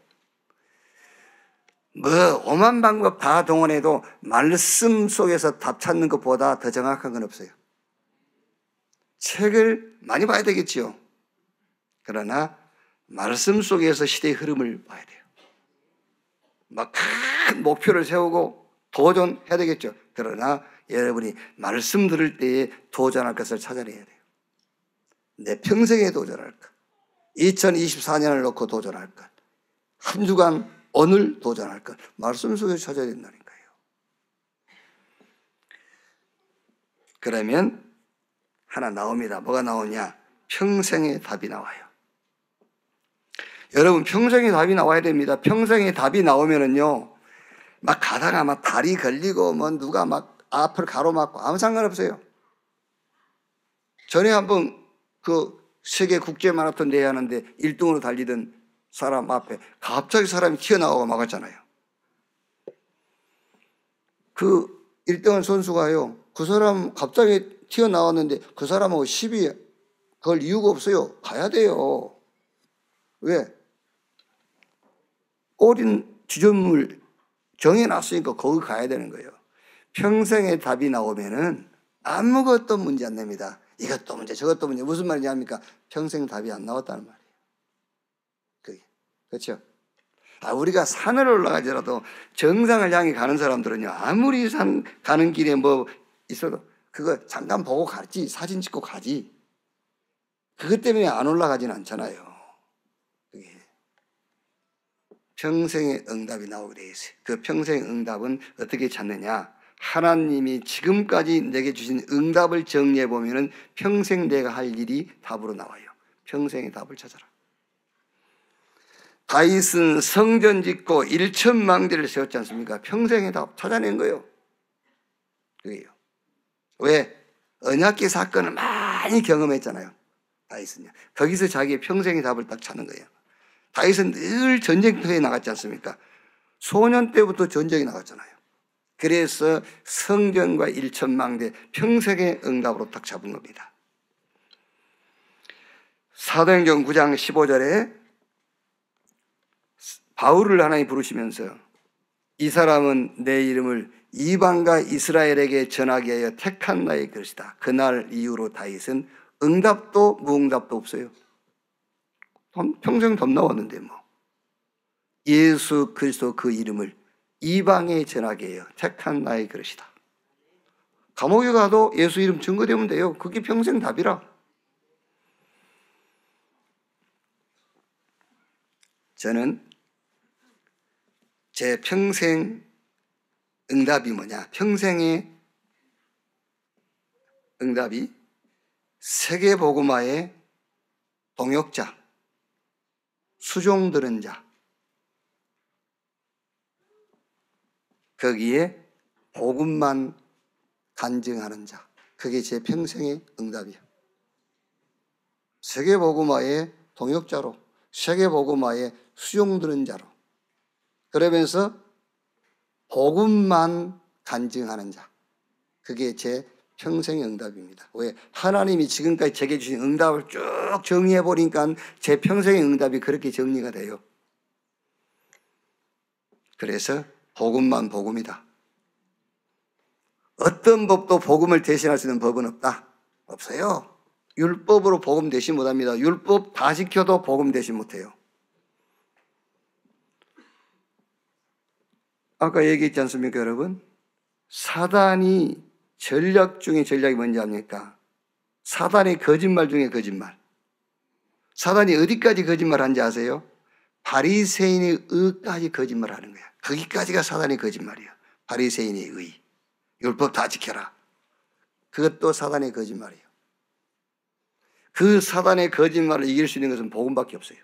Speaker 1: 뭐 오만 방법 다 동원해도 말씀 속에서 답 찾는 것보다 더 정확한 건 없어요. 책을 많이 봐야 되겠지요. 그러나 말씀 속에서 시대의 흐름을 봐야 돼요. 막 큰 목표를 세우고 도전해야 되겠죠. 그러나 여러분이 말씀 들을 때에 도전할 것을 찾아내야 돼요. 내 평생에 도전할 것, 2024년을 놓고 도전할 것, 한 주간 오늘 도전할 것, 말씀 속에서 찾아야 된다는 거예요. 그러면 하나 나옵니다. 뭐가 나오냐? 평생의 답이 나와요. 여러분, 평생의 답이 나와야 됩니다. 평생의 답이 나오면은요, 막 가다가 막 다리 걸리고, 뭐 누가 막 앞을 가로막고 아무 상관없어요. 전에 한번 그 세계 국제 마라톤 대회 하는데 1등으로 달리던 사람 앞에 갑자기 사람이 튀어나오고 막았잖아요. 그 1등한 선수가요, 그 사람 갑자기 튀어나왔는데 그 사람하고 시비 걸 이유가 없어요. 가야 돼요. 왜? 꼬린 지점을 정해놨으니까 거기 가야 되는 거예요. 평생의 답이 나오면은 아무것도 문제 안 냅니다. 이것도 문제, 저것도 문제. 무슨 말이냐 합니까? 평생 답이 안 나왔다는 말이에요. 그게. 그렇죠? 우리가 산을 올라가더라도 정상을 향해 가는 사람들은요, 아무리 산 가는 길에 뭐 있어도 그거 잠깐 보고 가지, 사진 찍고 가지. 그것 때문에 안 올라가지는 않잖아요. 그게. 평생의 응답이 나오게 되어 있어요. 그 평생의 응답은 어떻게 찾느냐? 하나님이 지금까지 내게 주신 응답을 정리해 보면은 평생 내가 할 일이 답으로 나와요. 평생의 답을 찾아라. 다윗은 성전 짓고 1,000망대를 세웠지 않습니까? 평생의 답 찾아낸 거예요. 그게요. 왜? 언약궤 사건을 많이 경험했잖아요. 다윗은요. 거기서 자기의 평생의 답을 딱 찾는 거예요. 다윗은 늘 전쟁터에 나갔지 않습니까? 소년 때부터 전쟁에 나갔잖아요. 그래서 성전과 1,000망대 평생의 응답으로 딱 잡은 겁니다. 사도행전 9장 15절에 바울을 하나님 부르시면서 이 사람은 내 이름을 이방과 이스라엘에게 전하게 하여 택한 나의 것이다. 그날 이후로 다윗은 응답도 무응답도 없어요. 평생 덤 나왔는데 뭐. 예수 그리스도 그 이름을 이방에 전하게 해요. 택한 나의 그릇이다. 감옥에 가도 예수 이름 증거되면 돼요. 그게 평생 답이라. 저는 제 평생 응답이 뭐냐? 평생의 응답이 세계복음화의 동역자, 수종 들은 자, 거기에 복음만 간증하는 자, 그게 제 평생의 응답이에요. 세계복음화의 동역자로, 세계복음화의 수종 들은 자로, 그러면서 복음만 간증하는 자, 그게 제 평생의 응답입니다. 왜? 하나님이 지금까지 제게 주신 응답을 쭉 정리해 보니까 제 평생의 응답이 그렇게 정리가 돼요. 그래서 복음만 복음이다. 어떤 법도 복음을 대신할 수 있는 법은 없다. 없어요. 율법으로 복음 대신 못합니다. 율법 다 지켜도 복음 대신 못해요. 아까 얘기했지 않습니까, 여러분? 사단이 전략 중에 전략이 뭔지 압니까? 사단의 거짓말 중에 거짓말. 사단이 어디까지 거짓말한지 아세요? 바리새인의 의까지 거짓말하는 거야. 거기까지가 사단의 거짓말이야. 바리새인의 의. 율법 다 지켜라. 그것도 사단의 거짓말이에요. 그 사단의 거짓말을 이길 수 있는 것은 복음밖에 없어요.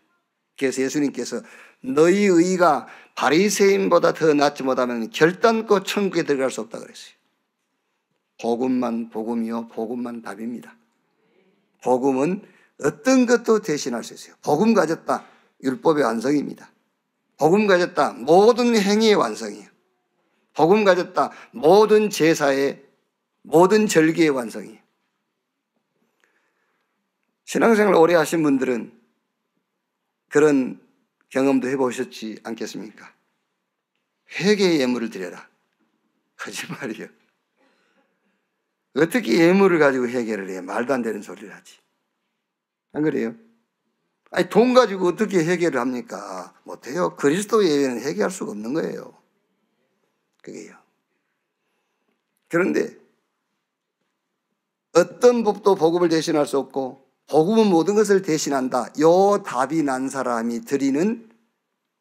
Speaker 1: 그래서 예수님께서 너희 의가 바리새인보다 더 낫지 못하면 결단코 천국에 들어갈 수 없다 그랬어요. 복음만 복음이요, 복음만 답입니다. 복음은 어떤 것도 대신할 수 있어요. 복음 가졌다, 율법의 완성입니다. 복음 가졌다, 모든 행위의 완성이에요. 복음 가졌다, 모든 제사의, 모든 절기의 완성이에요. 신앙생활 오래 하신 분들은 그런 경험도 해보셨지 않겠습니까? 회개의 예물을 드려라. 거짓말이에요. 어떻게 예물을 가지고 해결을 해? 말도 안 되는 소리를 하지. 안 그래요? 아니, 돈 가지고 어떻게 해결을 합니까? 못해요. 그리스도 예외는 해결할 수가 없는 거예요. 그게요. 그런데 어떤 법도 복음을 대신할 수 없고 복음은 모든 것을 대신한다. 요 답이 난 사람이 드리는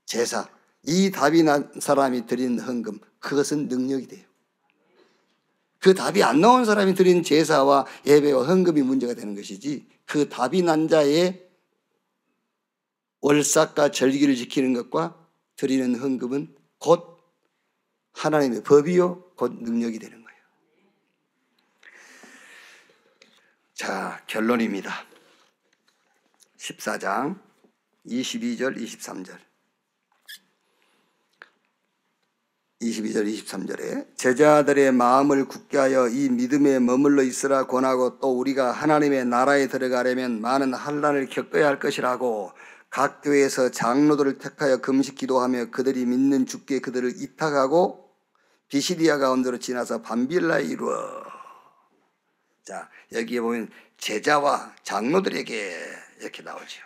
Speaker 1: 제사, 이 답이 난 사람이 드리는 헌금, 그것은 능력이 돼요. 그 답이 안 나온 사람이 드리는 제사와 예배와 헌금이 문제가 되는 것이지, 그 답이 난 자의 월삭과 절기를 지키는 것과 드리는 헌금은 곧 하나님의 법이요 곧 능력이 되는 거예요. 자, 결론입니다. 14장 22절 23절 22절 23절에 제자들의 마음을 굳게 하여 이 믿음에 머물러 있으라 권하고, 또 우리가 하나님의 나라에 들어가려면 많은 환난을 겪어야 할 것이라고 각 교회에서 장로들을 택하여 금식 기도하며 그들이 믿는 주께 그들을 이탁하고 비시디아 가운데로 지나서 밤빌라에 이루어. 자, 여기에 보면 제자와 장로들에게 이렇게 나오죠.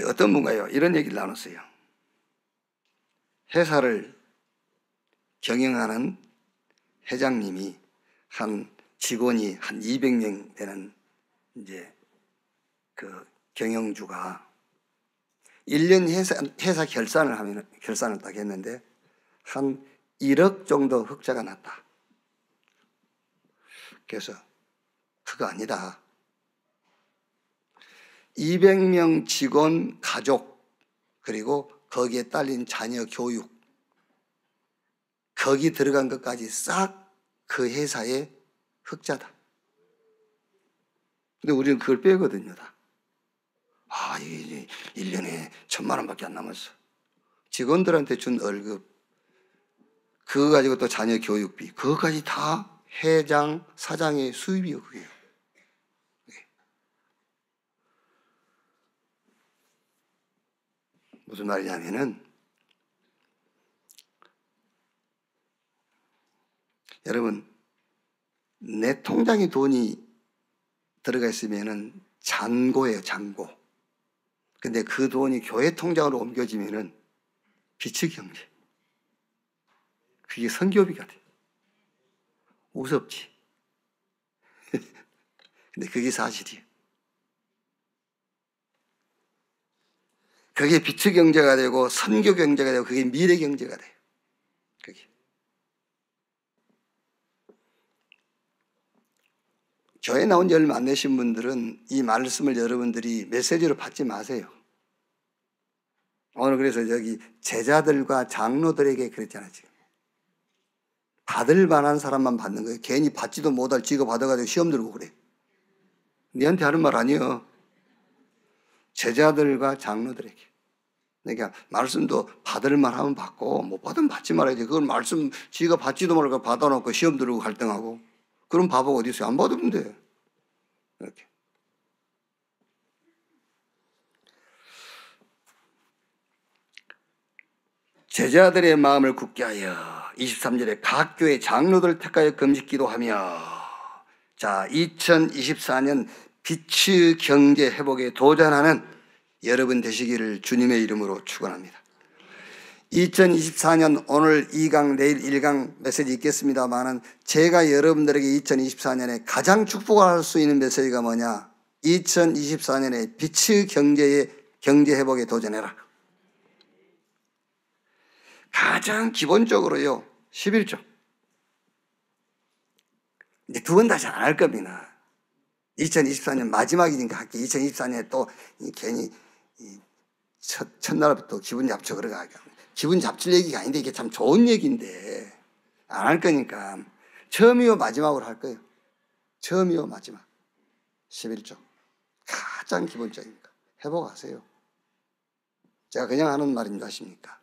Speaker 1: 어떤 분가요? 이런 얘기를 나눴어요. 회사를 경영하는 회장님이 한 직원이 한 200명 되는 이제 그 경영주가 1년 회사 결산을 딱 했는데 한 1억 정도 흑자가 났다. 그래서 그거 아니다. 200명 직원 가족, 그리고 거기에 딸린 자녀 교육, 거기 들어간 것까지 싹 그 회사의 흑자다. 근데 우리는 그걸 빼거든요, 다. 아, 이게 1년에 1,000만 원밖에 안 남았어. 직원들한테 준 월급, 그거 가지고 또 자녀 교육비, 그거까지 다 회장, 사장의 수입이요, 그게요. 무슨 말이냐면은, 여러분, 내 통장에 돈이 들어가 있으면은 잔고예요, 잔고. 근데 그 돈이 교회 통장으로 옮겨지면은 비축 경제. 그게 선교비가 돼. 우습지. 근데 그게 사실이에요. 그게 비축 경제가 되고 선교 경제가 되고 그게 미래 경제가 돼요. 그게. 교회 나온 지 얼마 안 되신 분들은 이 말씀을 여러분들이 메시지로 받지 마세요. 오늘 그래서 여기 제자들과 장로들에게 그랬잖아요, 지금. 받을 만한 사람만 받는 거예요. 괜히 받지도 못할 지가 받아가지고 시험 들고 그래. 니한테 하는 말 아니에요. 제자들과 장로들에게. 그러니까 말씀도 받을 만하면 받고 못 받으면 받지 말아야지. 그걸 말씀 지가 받지도 말고 받아놓고 시험 들고 갈등하고. 그럼 바보가 어디 있어요? 안 받으면 돼. 이렇게. 제자들의 마음을 굳게 하여 23절에 각 교회 장로들 택하여 금식 기도하며. 자, 2024년 빛의 경제 회복에 도전하는 여러분 되시기를 주님의 이름으로 축원합니다. 2024년 오늘 2강 내일 1강 메시지 있겠습니다만은 제가 여러분들에게 2024년에 가장 축복할 수 있는 메시지가 뭐냐? 2024년에 빛의 경제 회복에 도전해라. 가장 기본적으로요, 11조. 이제 두 번 다시 안 할 겁니다. 2024년 마지막이니까 할게. 2024년에 또 괜히 첫날부터 기분 잡쳐 그러가. 기분 잡칠 얘기가 아닌데 이게 참 좋은 얘기인데 안 할 거니까 처음이요 마지막으로 할 거예요. 처음이요 마지막. 11조. 가장 기본적인 거. 회복하세요. 제가 그냥 하는 말입니다. 아십니까?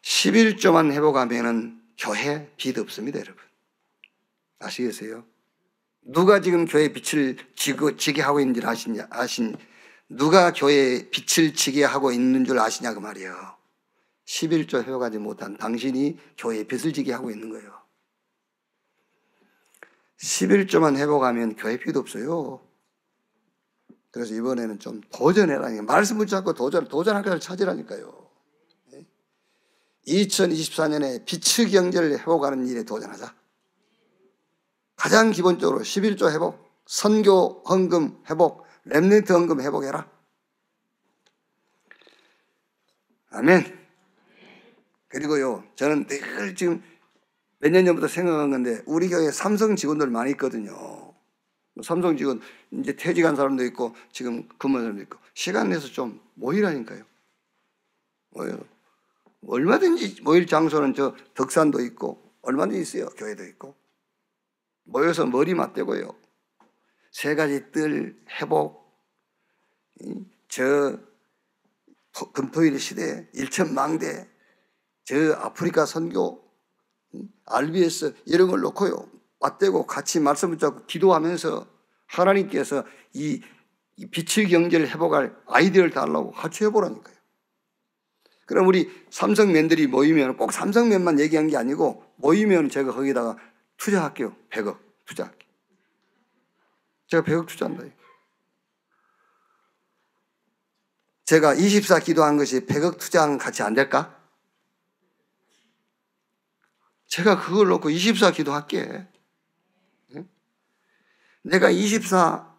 Speaker 1: 11조만 회복하면은 교회 빚 없습니다, 여러분. 아시겠어요? 누가 지금 교회 빛을 지게 하고 있는지 누가 교회에 빛을 지게 하고 있는 줄 아시냐 그 말이에요. 11조 회복하지 못한 당신이 교회에 빚을 지게 하고 있는 거예요. 11조만 회복하면 교회 필요도 없어요. 그래서 이번에는 좀 도전해라니까. 말씀 붙잡고 도전할 것을 찾으라니까요. 2024년에 비츠 경제를 회복하는 일에 도전하자. 가장 기본적으로 11조 회복, 선교 헌금 회복, 렘넌트 헌금 회복해라. 아멘. 그리고요, 저는 늘 지금 몇 년 전부터 생각한 건데, 우리 교회에 삼성 직원들 많이 있거든요. 삼성 직원, 이제 퇴직한 사람도 있고, 지금 근무하는 사람도 있고, 시간 내서 좀 모이라니까요. 모여요. 얼마든지 모일 장소는 저 덕산도 있고, 얼마든지 있어요. 교회도 있고. 모여서 머리 맞대고요. 세 가지 뜰 회복, 저 금토일 시대, 일천망대, 저 아프리카 선교, RBS 이런 걸 놓고요. 맞대고 같이 말씀 붙잡고 기도하면서 하나님께서 이 빛의 경제를 회복할 아이디어를 달라고 같이 해보라니까요. 그럼 우리 삼성맨들이 모이면 꼭 삼성맨만 얘기한 게 아니고 모이면 제가 거기다가 투자할게요. 100억 투자할게요. 제가 100억 투자한다. 제가 24 기도한 것이 100억 투자한 가치 안 될까? 제가 그걸 놓고 24 기도할게. 내가 24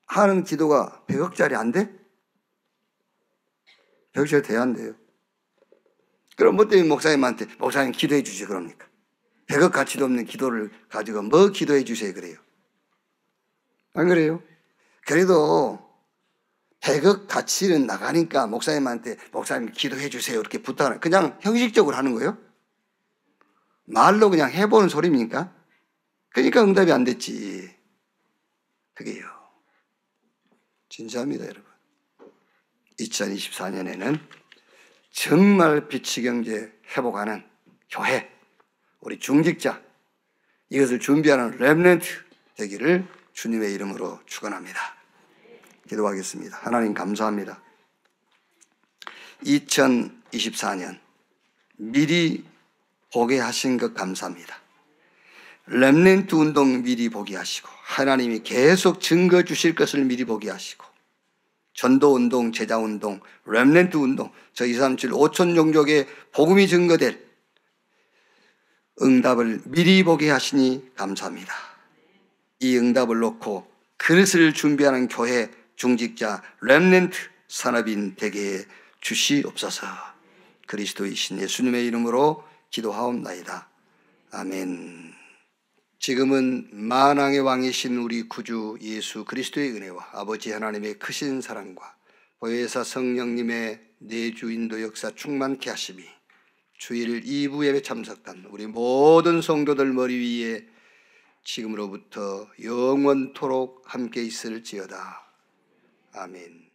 Speaker 1: 하는 기도가 100억짜리 안 돼? 100억짜리 돼야 안 돼요. 그럼 뭐 때문에 목사님한테 목사님 기도해 주시 그럽니까? 100억 가치도 없는 기도를 가지고 뭐 기도해 주세요 그래요? 안 그래요? 그래도 100억 가치는 나가니까 목사님한테 목사님 기도해 주세요 이렇게 부탁하는 그냥 형식적으로 하는 거예요? 말로 그냥 해보는 소리입니까? 그러니까 응답이 안 됐지. 그게요. 진짜입니다, 여러분. 2024년에는 정말 빛의 경제 회복하는 교회, 우리 중직자, 이것을 준비하는 렘넌트 되기를 주님의 이름으로 축원합니다. 기도하겠습니다. 하나님 감사합니다. 2024년 미리 보게 하신 것 감사합니다. 렘넌트 운동 미리 보게 하시고 하나님이 계속 증거 주실 것을 미리 보게 하시고 전도 운동, 제자 운동, 렘넌트 운동, 저 237 5천 종족의 복음이 증거될 응답을 미리 보게 하시니 감사합니다. 이 응답을 놓고 그릇을 준비하는 교회, 중직자, 렘넌트 산업인 되게 주시옵소서. 그리스도이신 예수님의 이름으로 기도하옵나이다. 아멘. 지금은 만왕의 왕이신 우리 구주 예수 그리스도의 은혜와 아버지 하나님의 크신 사랑과 보혜사 성령님의 내주 인도 역사 충만케 하심이 주일 2부 예배 참석한 우리 모든 성도들 머리 위에 지금으로부터 영원토록 함께 있을지어다. 아멘.